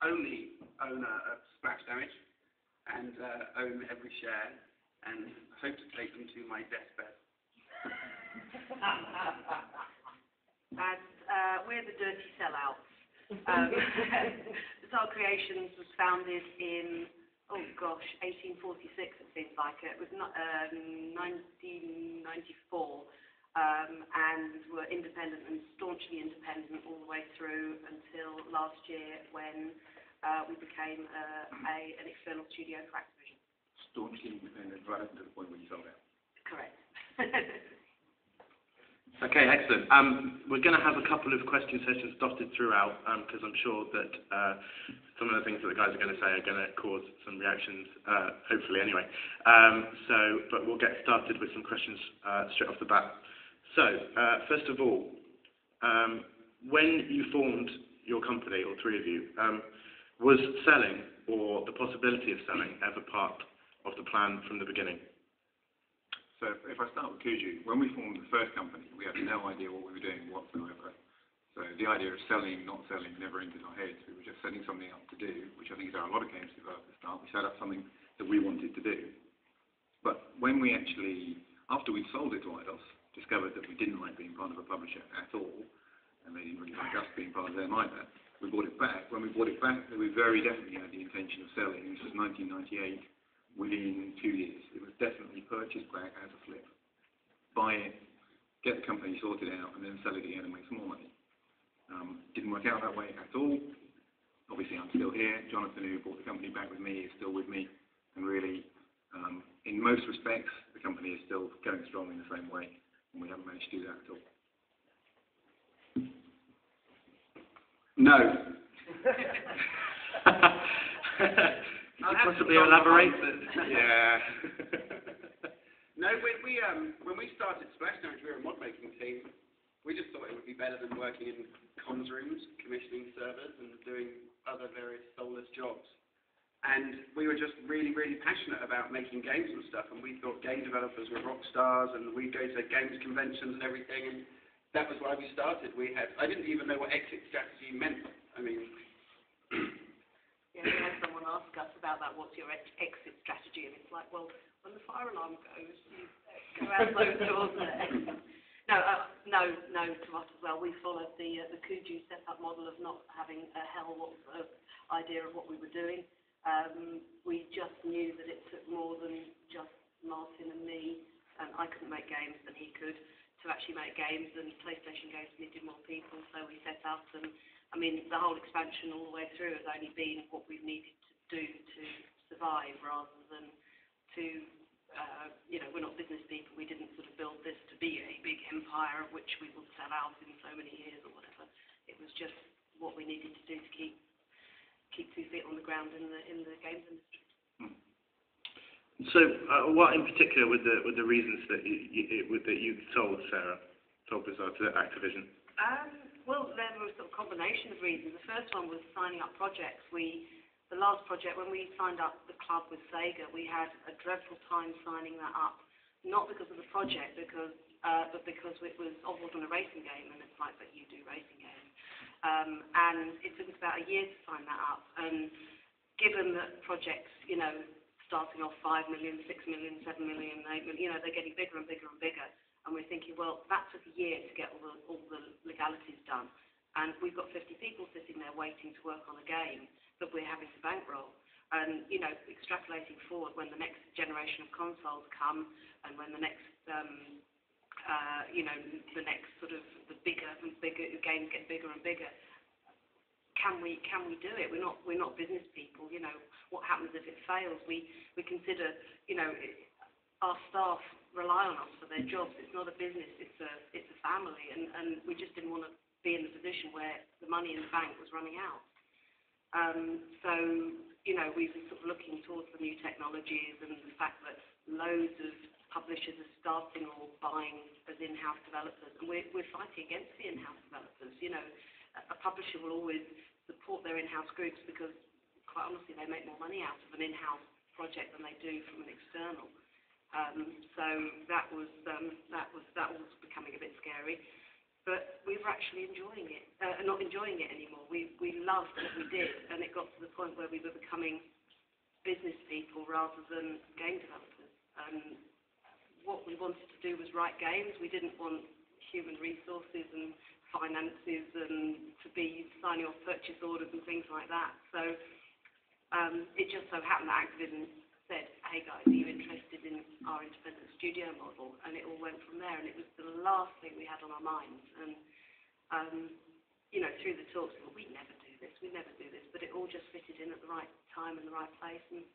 only owner of Splash Damage and own every share and hope to take them to my deathbed. And we're the Dirty Sellouts. Bizarre Creations was founded in, 1846 it seems like. It was 1994, and were independent and staunchly independent all the way through until last year when we became an external studio for Activision. Staunchly independent right up to the point when you sold out. Correct. Okay, excellent. We're going to have a couple of question sessions dotted throughout because I'm sure that some of the things that the guys are going to say are going to cause some reactions, hopefully anyway. But we'll get started with some questions straight off the bat. So, first of all, when you formed your company, all three of you, was selling or the possibility of selling ever part of the plan from the beginning? So if I start with Kuju, when we formed the first company, we had no idea what we were doing whatsoever. So the idea of selling, not selling, never entered our heads. We were just setting something up to do, which I think is how a lot of games developers start. We set up something that we wanted to do. But when we actually, after we'd sold it to Eidos, discovered that we didn't like being part of a publisher at all, and they didn't really like us being part of them either, we bought it back. When we bought it back, we very definitely had the intention of selling. This was 1998. Within 2 years. It was definitely purchased back as a flip. Buy it, get the company sorted out, and then sell it again and make some more money. Didn't work out that way at all. Obviously, I'm still here. Jonathan, who bought the company back with me, is still with me. And really, in most respects, the company is still going strong in the same way, and we haven't managed to do that at all. No. Could you possibly elaborate? Yeah. No, when we started Splash Damage, we were a mod making team. We just thought it would be better than working in comms rooms, commissioning servers, and doing other various soulless jobs. And we were just really, really passionate about making games and stuff. And we thought game developers were rock stars, and we'd go to games conventions and everything. And that was why we started. I didn't even know what exit strategy meant. I mean. Yeah, we had someone ask us about that, what's your exit strategy? And it's like, well, when the fire alarm goes, you go out those doors there. No to us as well. We followed the Kuju setup model of not having a hell of idea of what we were doing. We just knew that it took more than just Martin and me, and I couldn't make games than he could, to actually make games, and PlayStation games needed more people, so we set up and I mean, the whole expansion all the way through has only been what we've needed to do to survive rather than to, we're not business people. We didn't sort of build this to be a big empire of which we will sell out in so many years or whatever. It was just what we needed to do to keep 2 feet on the ground in the games industry. So, what in particular were the reasons that you sold Bizarre to Activision? Well, there was a combination of reasons. The first one was signing up projects. The last project, when we signed up the club with Sega, we had a dreadful time signing that up. Not because of the project, but because it was Oswald on a racing game, and it's like, but you do racing games. And it took us about a year to sign that up. And given that projects, starting off 5 million, 6 million, 7 million, 8 million, they're getting bigger and bigger and bigger. And we're thinking, well, that took a year to get all the legalities done. And we've got 50 people sitting there waiting to work on a game that we're having to bankroll. And, extrapolating forward when the next generation of consoles come and when the next, the next sort of the bigger and bigger games get bigger and bigger, can we do it? We're not business people. What happens if it fails? We consider, our staff rely on us for their jobs. It's not a business, it's a family, and we just didn't want to be in the position where the money in the bank was running out. We were sort of looking towards the new technologies and the fact that loads of publishers are starting or buying as in-house developers, and we're fighting against the in-house developers. A publisher will always support their in-house groups because, quite honestly, they make more money out of an in-house project than they do from an external. So that was becoming a bit scary. but we were actually enjoying it, not enjoying it anymore. We loved what we did, and it got to the point where we were becoming business people rather than game developers. What we wanted to do was write games. We didn't want human resources and finances and to be signing off purchase orders and things like that. So it just so happened that Activision said, hey guys, are you interested in our independent studio model? And it all went from there, and it was the last thing we had on our minds. And, you know, through the talks, well, we never do this, but it all just fitted in at the right time and the right place, and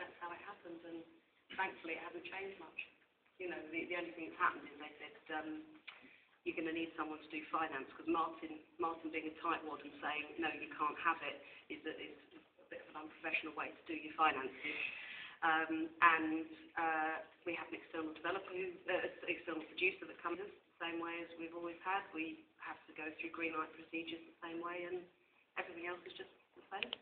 that's how it happened. And thankfully, it hasn't changed much. You know, the only thing that's happened is they said, you're going to need someone to do finance, because Martin being a tightwad and saying, no, you can't have it, is a bit of an unprofessional way to do your finances. We have an external developer, external producer that comes the same way as we've always had. We have to go through green light procedures the same way, and everything else is just the same.